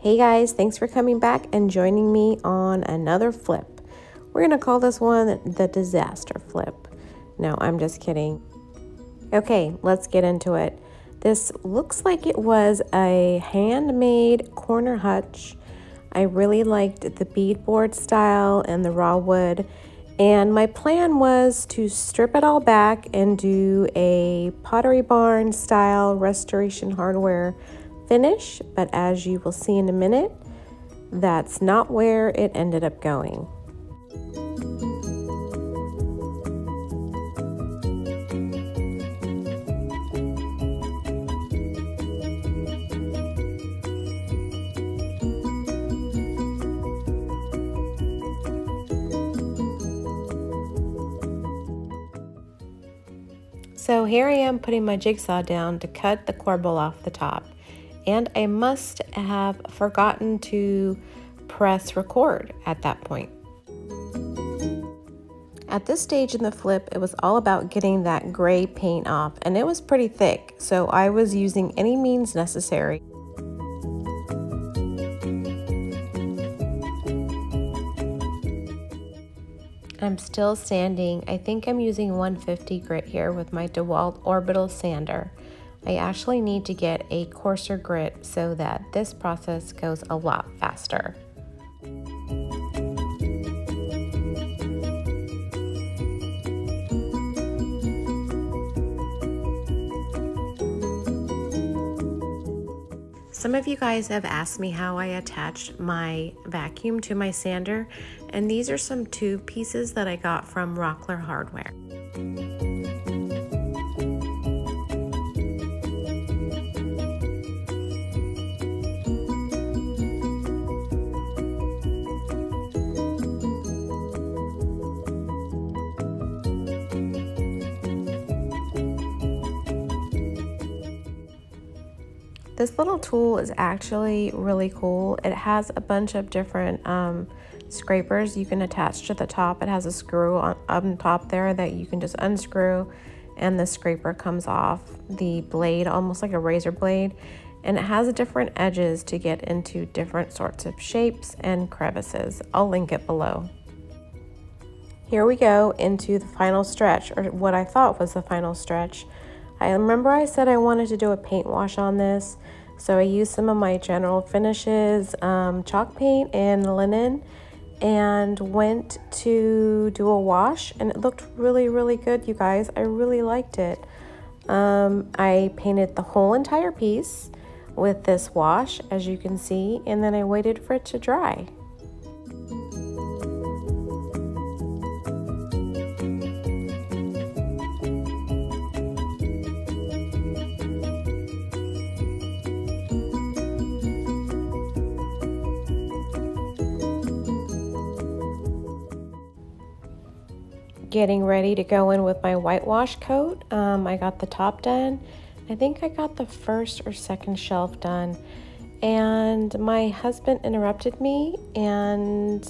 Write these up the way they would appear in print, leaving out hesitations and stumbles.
Hey guys, thanks for coming back and joining me on another flip. We're gonna call this one the disaster flip. No, I'm just kidding. Okay, let's get into it. This looks like it was a handmade corner hutch. I really liked the beadboard style and the raw wood. And my plan was to strip it all back and do a Pottery Barn style restoration hardware finish, but as you will see in a minute, that's not where it ended up going. So here I am putting my jigsaw down to cut the corbel off the top. And I must have forgotten to press record at that point. At this stage in the flip, it was all about getting that gray paint off, and it was pretty thick, so I was using any means necessary. I'm still sanding. I think I'm using 150 grit here with my Dewalt orbital sander. I actually need to get a coarser grit so that this process goes a lot faster. Some of you guys have asked me how I attached my vacuum to my sander, and these are some tube pieces that I got from Rockler Hardware. This little tool is actually really cool. It has a bunch of different scrapers you can attach to the top. It has a screw on top there that you can just unscrew, and the scraper comes off the blade, almost like a razor blade. And it has different edges to get into different sorts of shapes and crevices. I'll link it below. Here we go into the final stretch, or what I thought was the final stretch. I remember I said I wanted to do a paint wash on this, so I used some of my general finishes, chalk paint and linen, and went to do a wash, and it looked really, really good, you guys. I really liked it. I painted the whole entire piece with this wash, as you can see, and then I waited for it to dry. Getting ready to go in with my whitewash coat. I got the top done. I think I got the first or second shelf done, and my husband interrupted me, and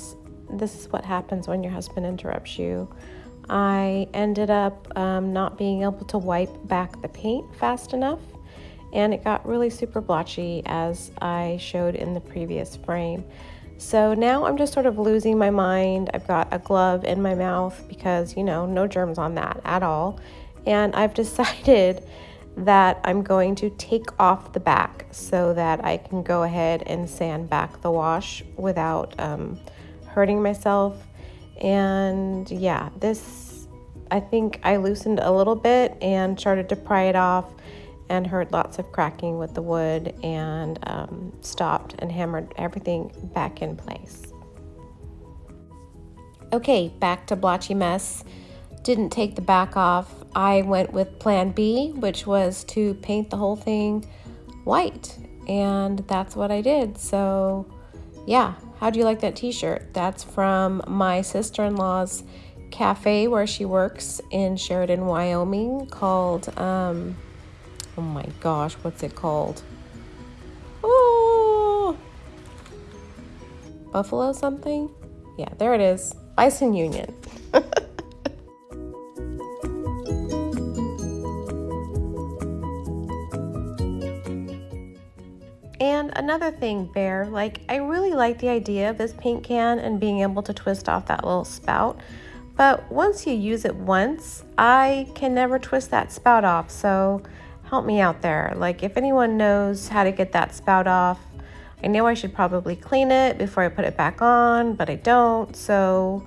this is what happens when your husband interrupts you. I ended up not being able to wipe back the paint fast enough, and it got really super blotchy, as I showed in the previous frame. So now I'm just sort of losing my mind. I've got a glove in my mouth because, you know, no germs on that at all. And I've decided that I'm going to take off the back so that I can go ahead and sand back the wash without hurting myself. And yeah, this, I think I loosened a little bit and started to pry it off, and heard lots of cracking with the wood, and stopped and hammered everything back in place. Okay, back to blotchy mess. Didn't take the back off. I went with plan B, which was to paint the whole thing white, and that's what I did. So yeah, how do you like that t-shirt? That's from my sister-in-law's cafe where she works in Sheridan, Wyoming, called oh my gosh, what's it called? Oh, Buffalo something? Yeah, there it is. Bison Union. And another thing, Behr, like I really like the idea of this paint can and being able to twist off that little spout. But once you use it once, I can never twist that spout off. So help me out there. Like if anyone knows how to get that spout off, I know I should probably clean it before I put it back on, but I don't. So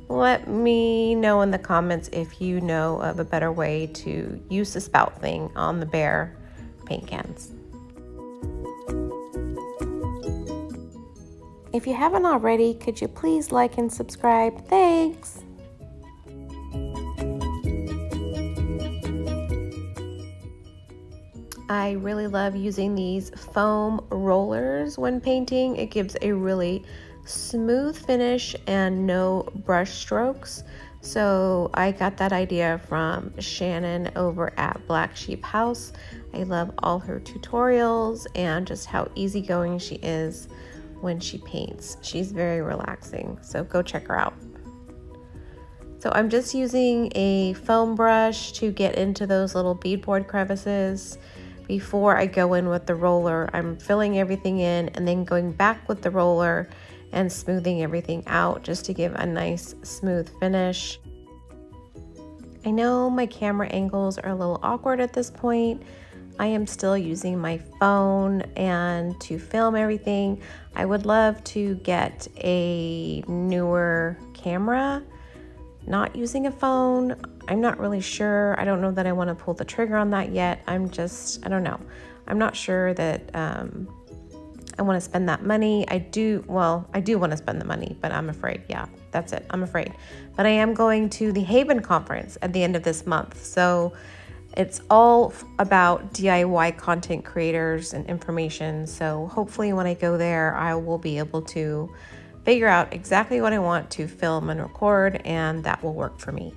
let me know in the comments if you know of a better way to use the spout thing on the Behr paint cans. If you haven't already, could you please like and subscribe? Thanks! I really love using these foam rollers when painting. It gives a really smooth finish and no brush strokes. So I got that idea from Shannon over at Black Sheep House. I love all her tutorials and just how easygoing she is when she paints. She's very relaxing, so go check her out. So I'm just using a foam brush to get into those little beadboard crevices. Before I go in with the roller, I'm filling everything in and then going back with the roller and smoothing everything out just to give a nice smooth finish. I know my camera angles are a little awkward at this point. I am still using my phone and to film everything. I would love to get a newer camera. Not using a phone, I'm not really sure. I don't know that I want to pull the trigger on that yet. I don't know. I'm not sure that I want to spend that money. I do want to spend the money, but I'm afraid. Yeah, that's it. I'm afraid. But I am going to the Haven conference at the end of this month. So it's all about DIY content creators and information. So hopefully when I go there, I will be able to figure out exactly what I want to film and record, and that will work for me.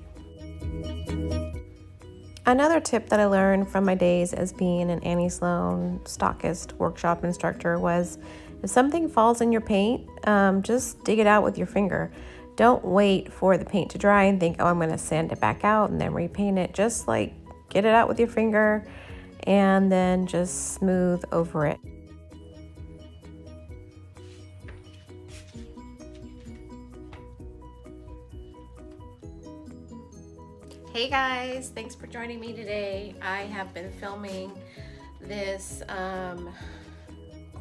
Another tip that I learned from my days as being an Annie Sloan stockist workshop instructor was if something falls in your paint, just dig it out with your finger. Don't wait for the paint to dry and think, oh, I'm going to sand it back out and then repaint it. Just like get it out with your finger and then just smooth over it. Hey guys, thanks for joining me today. I have been filming this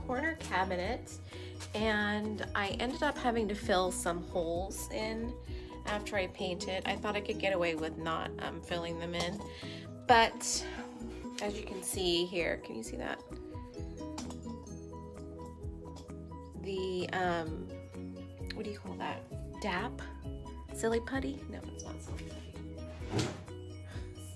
corner cabinet and I ended up having to fill some holes in after I painted. I thought I could get away with not filling them in, but as you can see here, can you see that? The, what do you call that? DAP? Silly putty? No, it's not silly putty.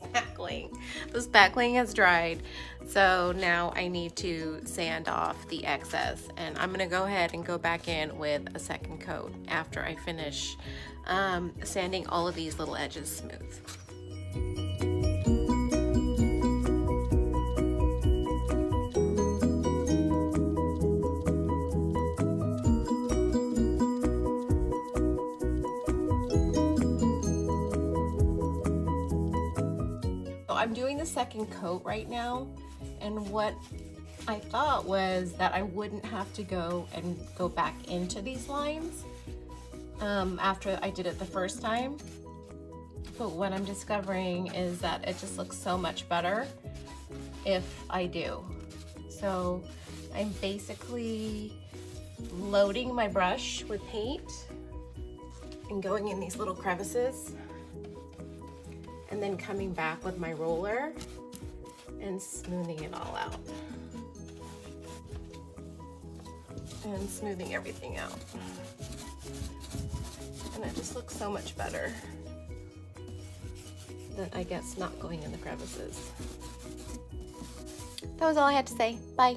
Spackling. The spackling has dried, so now I need to sand off the excess, and I'm gonna go ahead and go back in with a second coat after I finish sanding all of these little edges smooth. I'm doing the second coat right now, and what I thought was that I wouldn't have to go back into these lines after I did it the first time, but what I'm discovering is that it just looks so much better if I do. So I'm basically loading my brush with paint and going in these little crevices, and then coming back with my roller and smoothing it all out. And smoothing everything out. And it just looks so much better than, I guess, not going in the crevices. That was all I had to say. Bye.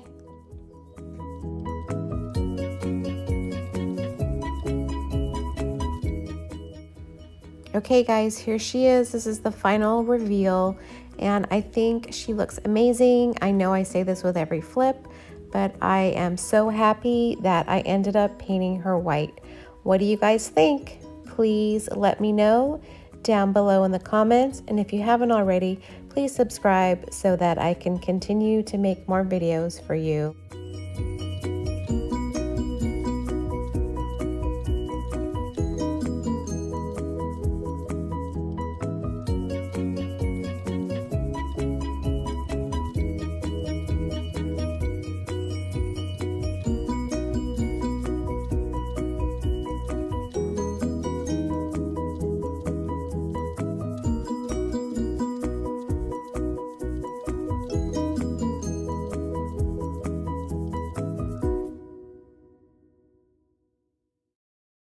Okay guys, here she is. This is the final reveal, and I think she looks amazing. I know I say this with every flip, but I am so happy that I ended up painting her white. What do you guys think? Please let me know down below in the comments, and if you haven't already, please subscribe so that I can continue to make more videos for you.